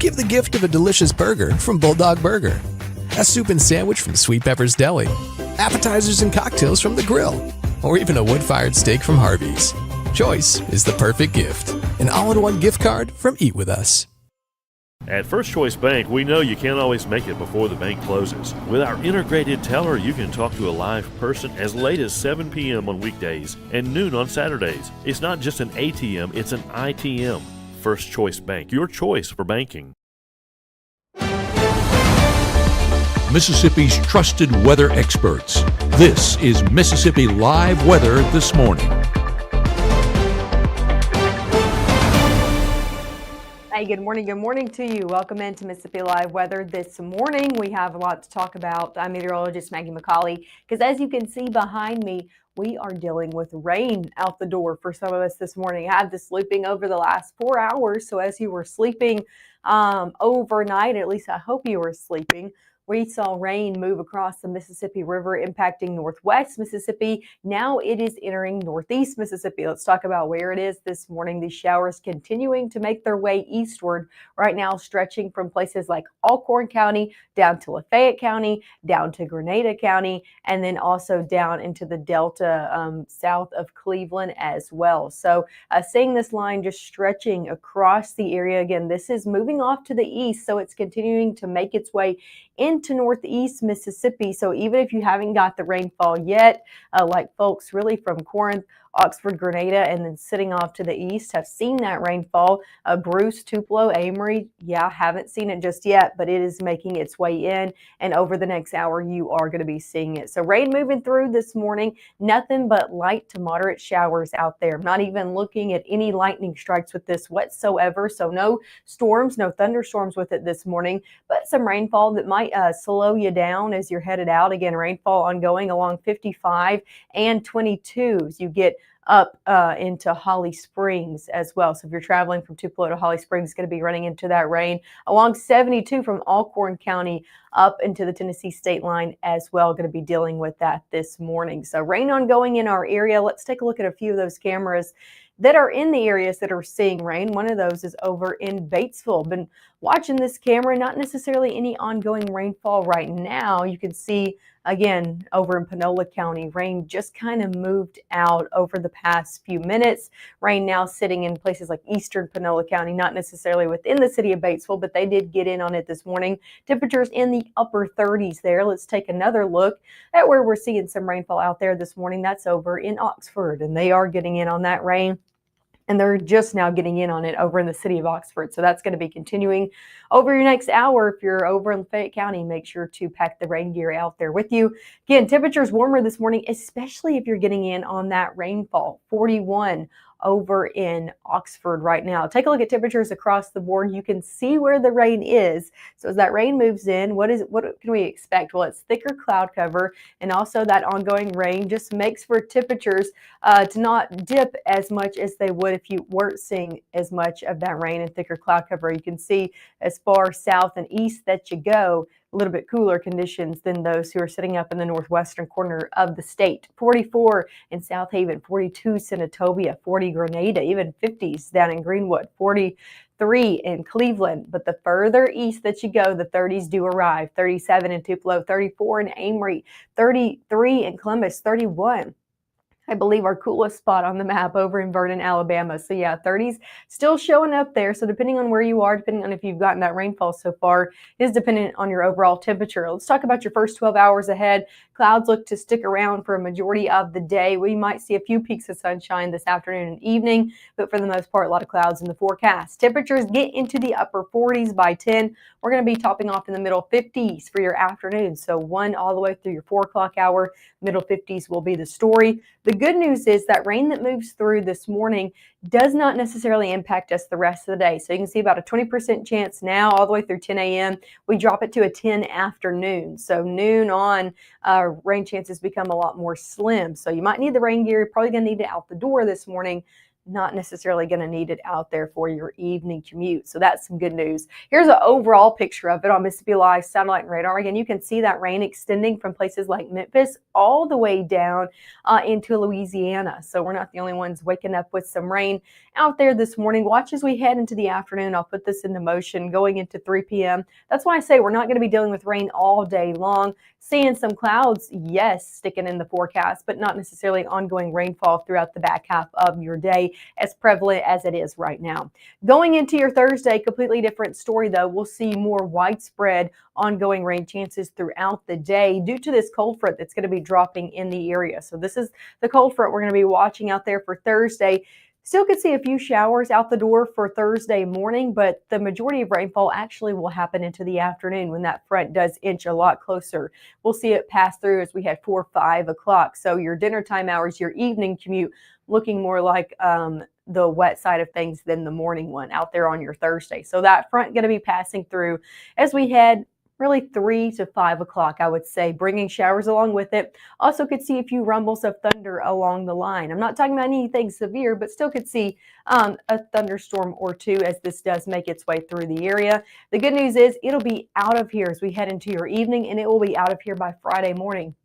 Give the gift of a delicious burger from Bulldog Burger, a soup and sandwich from Sweet Pepper's Deli, appetizers and cocktails from The Grill, or even a wood-fired steak from Harvey's. Choice is the perfect gift. An all-in-one gift card from Eat With Us. At First Choice Bank, we know you can't always make it before the bank closes. With our integrated teller, you can talk to a live person as late as 7 p.m. on weekdays and noon on Saturdays. It's not just an ATM, it's an ITM. First Choice Bank, your choice for banking. Mississippi's trusted weather experts. This is Mississippi Live Weather This Morning. Hey, good morning. Good morning to you. Welcome into Mississippi Live Weather this morning. We have a lot to talk about. I'm meteorologist Maggie McCauley, because as you can see behind me, we are dealing with rain out the door for some of us this morning. I had this looping over the last 4 hours. So as you were sleeping overnight, at least I hope you were sleeping, we saw rain move across the Mississippi River, impacting northwest Mississippi. Now it is entering northeast Mississippi. Let's talk about where it is this morning. These showers continuing to make their way eastward right now, stretching from places like Alcorn County down to Lafayette County, down to Grenada County, and then also down into the Delta south of Cleveland as well. So seeing this line just stretching across the area. Again, this is moving off to the east, so it's continuing to make its way into northeast Mississippi. So even if you haven't got the rainfall yet, like folks really from Corinth, Oxford, Grenada, and then sitting off to the east have seen that rainfall. Bruce, Tupelo, Amory, haven't seen it just yet, but it is making its way in, and over the next hour you are going to be seeing it. So rain moving through this morning, nothing but light to moderate showers out there. Not even looking at any lightning strikes with this whatsoever. So no storms, no thunderstorms with it this morning, but some rainfall that might slow you down as you're headed out. Again, rainfall ongoing along 55 and 22. You get up into Holly Springs as well. So if you're traveling from Tupelo to Holly Springs, going to be running into that rain along 72 from Alcorn County up into the Tennessee state line as well. Going to be dealing with that this morning. So rain ongoing in our area. Let's take a look at a few of those cameras that are in the areas that are seeing rain. One of those is over in Batesville. Been watching this camera, not necessarily any ongoing rainfall right now. You can see again over in Panola County, rain just kind of moved out over the past few minutes. Rain now sitting in places like eastern Panola County, not necessarily within the city of Batesville, but they did get in on it this morning. Temperatures in the upper 30s there. Let's take another look at where we're seeing some rainfall out there this morning. That's over in Oxford, and they are getting in on that rain. And they're just now getting in on it over in the city of Oxford. So that's going to be continuing over your next hour. If you're over in Lafayette County, make sure to pack the rain gear out there with you. Again, temperatures warmer this morning, especially if you're getting in on that rainfall. 41 over in Oxford right now. Take a look at temperatures across the board. You can see where the rain is. So as that rain moves in, what can we expect? Well, it's thicker cloud cover, and also that ongoing rain just makes for temperatures to not dip as much as they would if you weren't seeing as much of that rain and thicker cloud cover. You can see as far south and east that you go, a little bit cooler conditions than those who are sitting up in the northwestern corner of the state. 44 in South Haven, 42 Senatobia, 40 Grenada, even 50s down in Greenwood, 43 in Cleveland. But the further east that you go, the 30s do arrive. 37 in Tupelo, 34 in Amory, 33 in Columbus, 31. I believe our coolest spot on the map over in Vernon, Alabama. So yeah, 30s still showing up there. So depending on where you are, depending on if you've gotten that rainfall so far, is dependent on your overall temperature. Let's talk about your first 12 hours ahead. Clouds look to stick around for a majority of the day. We might see a few peaks of sunshine this afternoon and evening, but for the most part, a lot of clouds in the forecast. Temperatures get into the upper 40s by 10. We're going to be topping off in the middle 50s for your afternoon. So 1 all the way through your 4 o'clock hour, middle 50s will be the story. The good news is that rain that moves through this morning does not necessarily impact us the rest of the day. So you can see about a 20% chance now all the way through 10 a.m. We drop it to a 10 afternoon. So noon on, rain chances become a lot more slim. So you might need the rain gear. You're probably going to need it out the door this morning. not necessarily going to need it out there for your evening commute. So that's some good news. Here's an overall picture of it on Mississippi Live satellite and radar. Again, you can see that rain extending from places like Memphis all the way down into Louisiana. So we're not the only ones waking up with some rain out there this morning. Watch as we head into the afternoon. I'll put this into motion going into 3 p.m. That's why I say we're not going to be dealing with rain all day long. Seeing some clouds, yes, sticking in the forecast, but not necessarily ongoing rainfall throughout the back half of your day as prevalent as it is right now. Going into your Thursday, completely different story though. We'll see more widespread ongoing rain chances throughout the day due to this cold front that's going to be dropping in the area. So this is the cold front we're going to be watching out there for Thursday. Still could see a few showers out the door for Thursday morning, but the majority of rainfall actually will happen into the afternoon when that front does inch a lot closer. We'll see it pass through as we head 4 or 5 o'clock. So your dinner time hours, your evening commute, looking more like the wet side of things than the morning one out there on your Thursday. So that front going to be passing through as we head really 3 to 5 o'clock, I would say, bringing showers along with it. Also could see a few rumbles of thunder along the line. I'm not talking about anything severe, but still could see a thunderstorm or two as this does make its way through the area. The good news is it'll be out of here as we head into your evening, and it will be out of here by Friday morning.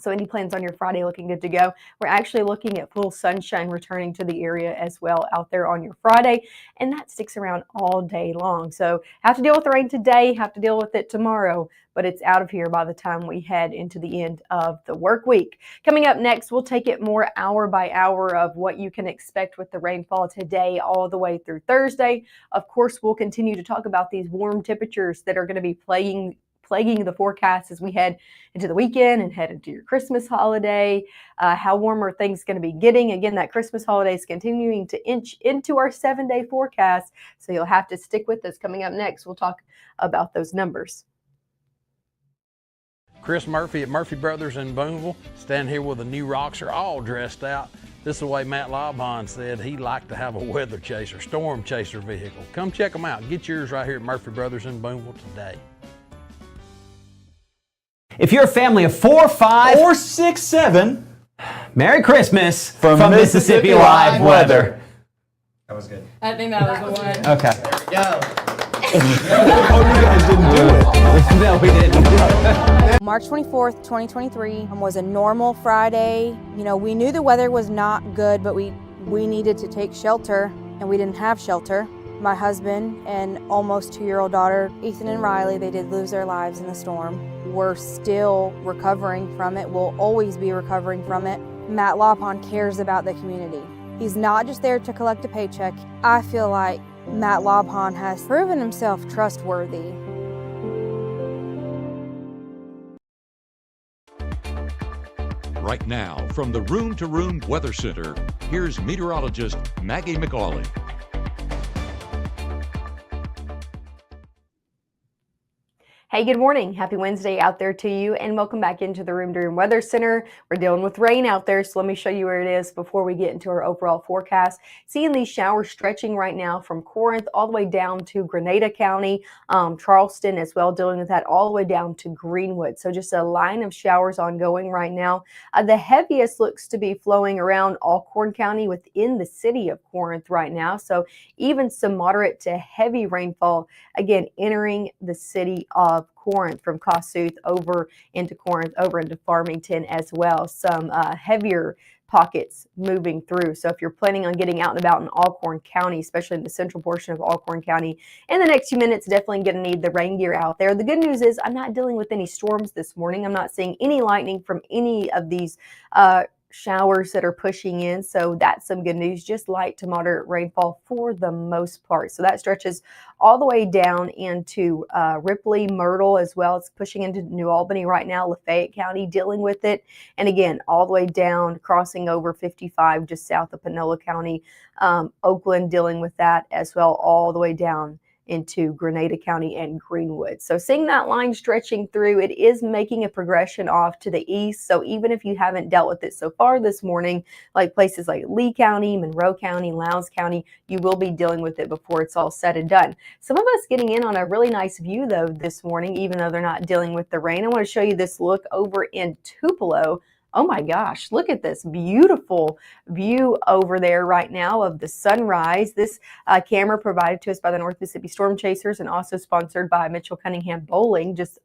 So any plans on your Friday looking good to go? We're actually looking at full sunshine returning to the area as well out there on your Friday, and that sticks around all day long. So have to deal with the rain today, have to deal with it tomorrow, but it's out of here by the time we head into the end of the work week. Coming up next, we'll take it more hour by hour of what you can expect with the rainfall today all the way through Thursday. Of course, we'll continue to talk about these warm temperatures that are going to be plaguing the forecast as we head into the weekend and head into your Christmas holiday. How warm are things going to be getting? Again, that Christmas holiday is continuing to inch into our 7-day forecast, so you'll have to stick with us. Coming up next, we'll talk about those numbers. Chris Murphy at Murphy Brothers in Boonville, standing here with the new Roxer all dressed out. This is the way Matt Laubon said he liked to have a weather chaser, storm chaser vehicle. Come check them out. Get yours right here at Murphy Brothers in Boonville today. If you're a family of 4, 5, or 6, 7, Merry Christmas from Mississippi Live Weather. That was good. I think that was the one. Okay. There we go. Oh, you guys didn't do it. No, we didn't. March 24th, 2023 was a normal Friday. You know, we knew the weather was not good, but we needed to take shelter, and we didn't have shelter. My husband and almost 2-year-old daughter, Ethan and Riley, they did lose their lives in the storm. We're still recovering from it. We'll always be recovering from it. Matt Laupon cares about the community. He's not just there to collect a paycheck. I feel like Matt Laupon has proven himself trustworthy. Right now, from the Room to Room Weather Center, here's meteorologist Maggie McAuley. Hey, good morning. Happy Wednesday out there to you, and welcome back into the Room to Room Weather Center. We're dealing with rain out there, so let me show you where it is before we get into our overall forecast. Seeing these showers stretching right now from Corinth all the way down to Grenada County, Charleston as well, dealing with that all the way down to Greenwood. So just a line of showers ongoing right now. The heaviest looks to be flowing around Alcorn County within the city of Corinth right now. So even some moderate to heavy rainfall, again, entering the city of Corinth from Kossuth over into Corinth, over into Farmington as well. Some heavier pockets moving through. So if you're planning on getting out and about in Alcorn County, especially in the central portion of Alcorn County, in the next few minutes, definitely going to need the rain gear out there. The good news is I'm not dealing with any storms this morning. I'm not seeing any lightning from any of these showers that are pushing in, so that's some good news. Just light to moderate rainfall for the most part. So that stretches all the way down into Ripley, Myrtle as well. It's pushing into New Albany right now, Lafayette County dealing with it, and again all the way down, crossing over 55 just south of Panola County, Oakland dealing with that as well, all the way down into Grenada County and Greenwood. So seeing that line stretching through, it is making a progression off to the east. So even if you haven't dealt with it so far this morning, like places like Lee County, Monroe County, Lowndes County, you will be dealing with it before it's all said and done. Some of us getting in on a really nice view though this morning, even though they're not dealing with the rain. I want to show you this look over in Tupelo. Oh my gosh, look at this beautiful view over there right now of the sunrise. This camera provided to us by the North Mississippi Storm Chasers and also sponsored by Mitchell Cunningham Bowling. Just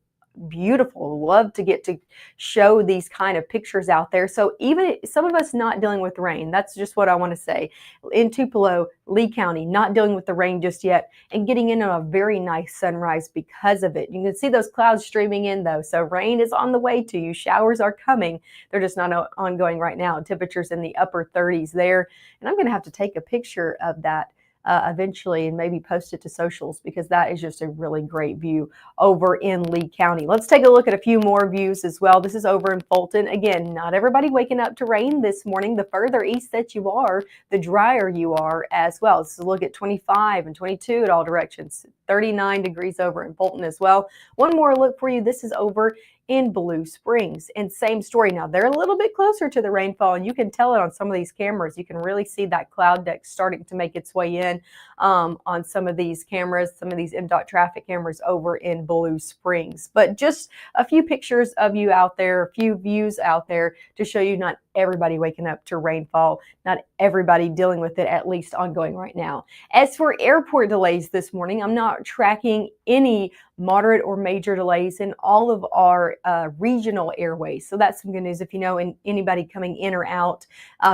beautiful. Love to get to show these kind of pictures out there. So even some of us not dealing with rain, that's just what I want to say. In Tupelo, Lee County, not dealing with the rain just yet and getting in on a very nice sunrise because of it. You can see those clouds streaming in though. So rain is on the way to you. Showers are coming. They're just not ongoing right now. Temperatures in the upper 30s there. And I'm going to have to take a picture of that eventually and maybe post it to socials because that is just a really great view over in Lee County. Let's take a look at a few more views as well. This is over in Fulton. Again, not everybody waking up to rain this morning. The further east that you are, the drier you are as well. Let's look at 25 and 22 at all directions. 39 degrees over in Fulton as well. One more look for you. This is over in Blue Springs. And same story. Now they're a little bit closer to the rainfall and you can tell it on some of these cameras. You can really see that cloud deck starting to make its way in on some of these cameras, some of these MDOT traffic cameras over in Blue Springs. But just a few pictures of you out there, a few views out there to show you not everybody waking up to rainfall, not everybody dealing with it, at least ongoing right now. As for airport delays this morning, I'm not tracking any moderate or major delays in all of our regional airways. So that's some good news if you know anybody coming in or out.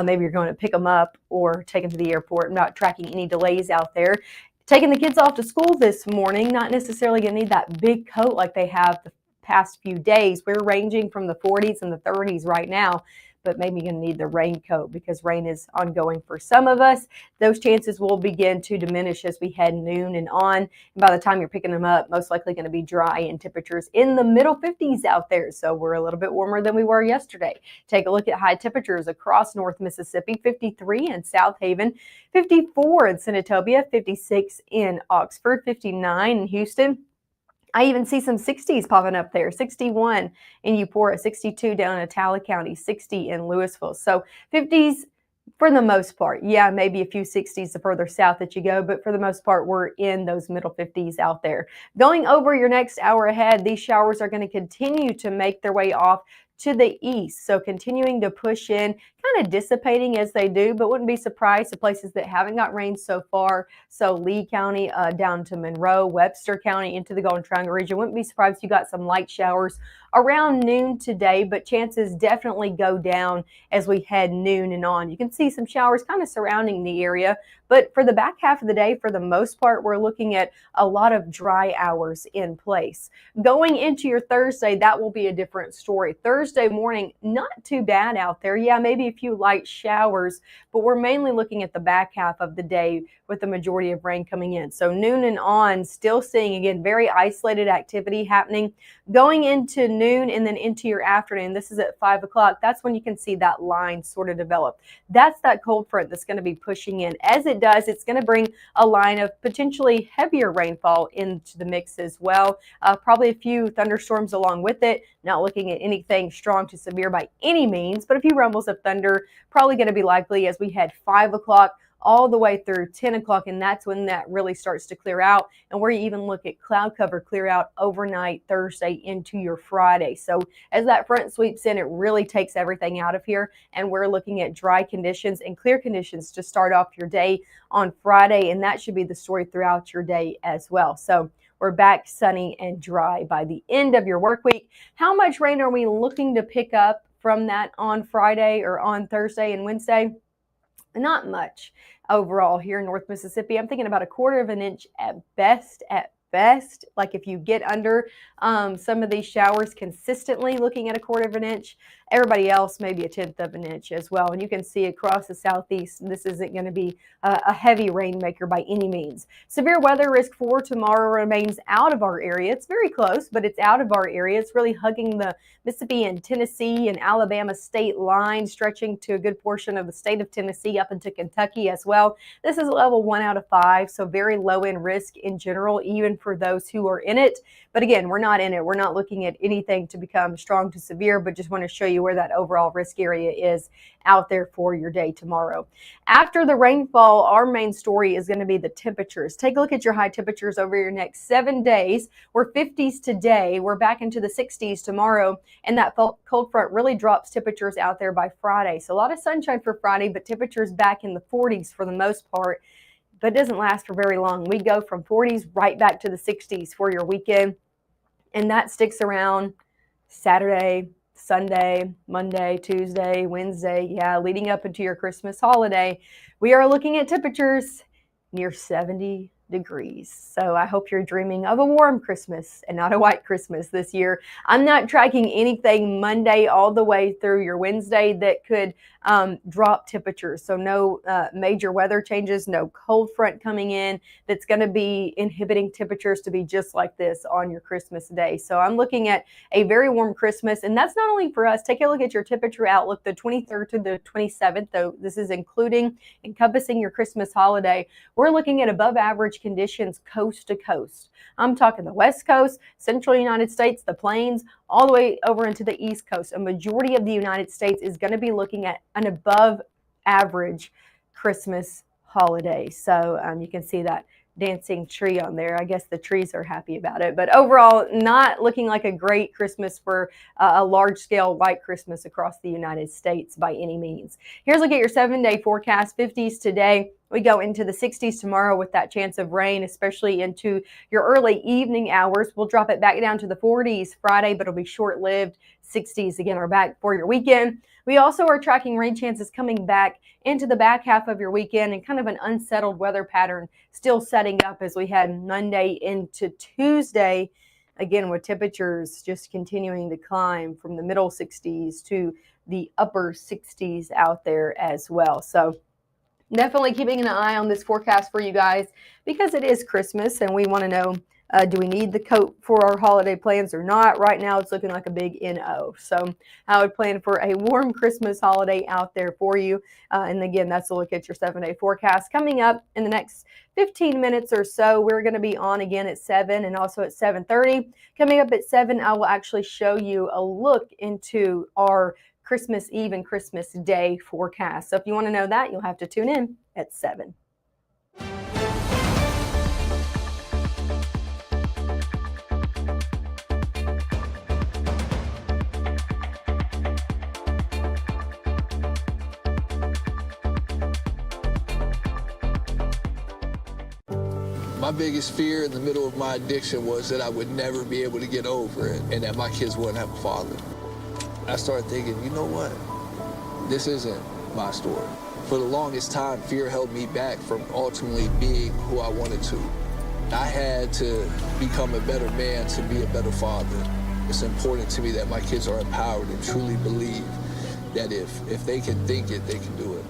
Maybe you're going to pick them up or take them to the airport. I'm not tracking any delays out there. Taking the kids off to school this morning, not necessarily going to need that big coat like they have the past few days. We're ranging from the 40s and the 30s right now, but maybe you're going to need the raincoat because rain is ongoing for some of us. Those chances will begin to diminish as we head noon and on. And by the time you're picking them up, most likely going to be dry and temperatures in the middle 50s out there. So we're a little bit warmer than we were yesterday. Take a look at high temperatures across North Mississippi. 53 in South Haven, 54 in Senatobia, 56 in Oxford, 59 in Houston. I even see some 60s popping up there. 61 in Eupora, 62 down in Attala County, 60 in Louisville. So 50s for the most part. Yeah, maybe a few 60s the further south that you go, but for the most part, we're in those middle 50s out there. Going over your next hour ahead, these showers are going to continue to make their way off to the east. So continuing to push in, kind of dissipating as they do, but wouldn't be surprised to places that haven't got rain so far. So Lee County down to Monroe, Webster County into the Golden Triangle region. Wouldn't be surprised if you got some light showers around noon today, but chances definitely go down as we head noon and on. You can see some showers kind of surrounding the area, but for the back half of the day, for the most part, we're looking at a lot of dry hours in place. Going into your Thursday, that will be a different story. Thursday morning, not too bad out there. Yeah, maybe a few light showers, but we're mainly looking at the back half of the day with the majority of rain coming in. So noon and on, still seeing, again, very isolated activity happening. Going into noon and then into your afternoon, this is at 5 o'clock, that's when you can see that line sort of develop. That's that cold front that's going to be pushing in. As it does, it's going to bring a line of potentially heavier rainfall into the mix as well. Probably a few thunderstorms along with it. Not looking at anything strong to severe by any means, but a few rumbles of thunder probably going to be likely as we head 5 o'clock all the way through 10 o'clock, and that's when that really starts to clear out, and where you even look at cloud cover clear out overnight Thursday into your Friday. So as that front sweeps in, it really takes everything out of here, and we're looking at dry conditions and clear conditions to start off your day on Friday, and that should be the story throughout your day as well. So we're back sunny and dry by the end of your work week. How much rain are we looking to pick up from that on Friday or on Thursday and Wednesday? Not much overall here in North Mississippi. I'm thinking about a quarter of an inch at best. Like if you get under some of these showers consistently, looking at a quarter of an inch. Everybody else maybe a tenth of an inch as well. And you can see across the southeast, this isn't going to be a heavy rainmaker by any means. Severe weather risk for tomorrow remains out of our area. It's very close, but it's out of our area. It's really hugging the Mississippi and Tennessee and Alabama state line, stretching to a good portion of the state of Tennessee up into Kentucky as well. This is level 1 out of 5, so very low in risk in general, even for those who are in it. But again, we're not in it. We're not looking at anything to become strong to severe, but just want to show you you where that overall risk area is out there for your day tomorrow. After the rainfall, our main story is going to be the temperatures. Take a look at your high temperatures over your next 7 days. We're 50s today. We're back into the 60s tomorrow, and that cold front really drops temperatures out there by Friday. So a lot of sunshine for Friday, but temperatures back in the 40s for the most part. But it doesn't last for very long. We go from 40s right back to the 60s for your weekend, and that sticks around Saturday, Sunday, Monday, Tuesday, Wednesday, leading up into your Christmas holiday. We are looking at temperatures near 70 degrees. So I hope you're dreaming of a warm Christmas and not a white Christmas this year. I'm not tracking anything Monday all the way through your Wednesday that could drop temperatures. So no major weather changes, no cold front coming in that's going to be inhibiting temperatures to be just like this on your Christmas day. So I'm looking at a very warm Christmas, and that's not only for us. Take a look at your temperature outlook, the 23rd to the 27th, though this is encompassing your Christmas holiday. We're looking at above average conditions coast to coast. I'm talking the West Coast, central United States, the plains, all the way over into the East Coast. A majority of the United States is going to be looking at an above average Christmas holiday. So you can see that dancing tree on there. I guess the trees are happy about it, but overall not looking like a great Christmas for a large scale white Christmas across the United States by any means. Here's a look at your 7-day forecast. 50s today. We go into the 60s tomorrow with that chance of rain, especially into your early evening hours. We'll drop it back down to the 40s Friday, but it'll be short-lived. 60s again are back for your weekend. We also are tracking rain chances coming back into the back half of your weekend, and kind of an unsettled weather pattern still setting up as we head Monday into Tuesday, again with temperatures just continuing to climb from the middle 60s to the upper 60s out there as well. So definitely keeping an eye on this forecast for you guys, because it is Christmas and we want to know, do we need the coat for our holiday plans or not? Right now it's looking like a big NO. So I would plan for a warm Christmas holiday out there for you. And again, that's a look at your 7-day forecast. Coming up in the next 15 minutes or so, we're going to be on again at 7 and also at 7:30. Coming up at 7, I will actually show you a look into our Christmas Eve and Christmas Day forecast. So if you want to know that, you'll have to tune in at 7. My biggest fear in the middle of my addiction was that I would never be able to get over it and that my kids wouldn't have a father. I started thinking, you know what? This isn't my story. For the longest time, fear held me back from ultimately being who I wanted to. I had to become a better man to be a better father. It's important to me that my kids are empowered and truly believe that if they can think it, they can do it.